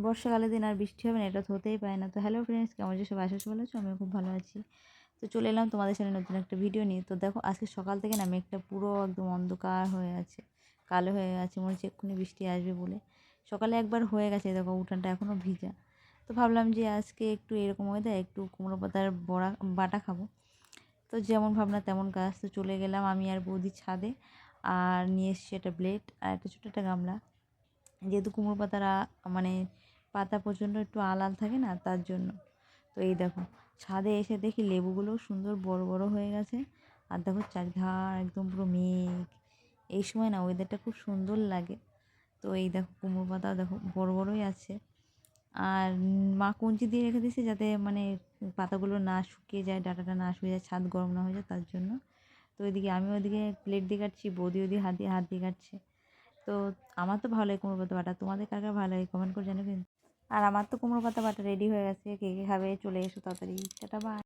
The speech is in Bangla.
বর্ষাকালের দিন আর বৃষ্টি হবে না, এটা তো হতেই পারে না। তো হ্যালো ফ্রেন্ডস, কেমন আছো সবাই? আশা করি ভালো আছো, আমিও খুব ভালো আছি। তো চলে এলাম তোমাদের সামনে নতুন একটা ভিডিও নিয়ে। তো দেখো, আজকে সকাল থেকে না মেঘটা পুরো একদম অন্ধকার হয়ে আছে, কালো হয়ে আছে, মনে হচ্ছে এক্ষুনি বৃষ্টি আসবে বলে। সকালে একবার হয়ে গেছে, দেখো উঠানটা এখনও ভিজা। তো ভাবলাম যে আজকে একটু এরকম ওয়েদার, একটু কুমড়ো পাতার বড়া বাটা খাবো। তো যেমন ভাবনা তেমন কাজ। তো চলে গেলাম আমি আর বৌদি ছাদে, আর নিয়ে এসেছি একটা ব্লেড আর একটা ছোটো একটা গামলা। যেহেতু কুমড়ো পাতারা মানে পাতা প্রচণ্ড একটু আলাল থাকে না, তার জন্য। তো এই দেখো, ছাদে এসে দেখি লেবুগুলো সুন্দর বড় বড় হয়ে গেছে। আর দেখো চারিধার একদম পুরো মেঘ। এই সময় না ওয়েদারটা খুব সুন্দর লাগে। তো এই দেখো কুমড়ো পাতাও দেখো বড় বড়ই আছে। আর মা কঞ্চি দিয়ে রেখে দিয়েছে যাতে মানে পাতাগুলো না শুকিয়ে যায়, ডাঁটাটা না শুকিয়ে যায়, ছাদ গরম না হয়ে যায়, তার জন্য। তো ওইদিকে আমি ওইদিকে প্লেট দিয়ে কাটছি, বৌদি ওইদিকে হাত দিয়ে কাটছে। তো আমার তো ভালো লাগে কুমড়ো পাতা বাটা, তোমাদের কার কার ভালো লাগে কমেন্ট করে জানাবেন। আর আমার তো কুমড়ো পাতা বাটা রেডি হয়ে গেছে, কে কে খাবে চলে এসো তাড়াতাড়ি। Tata bye.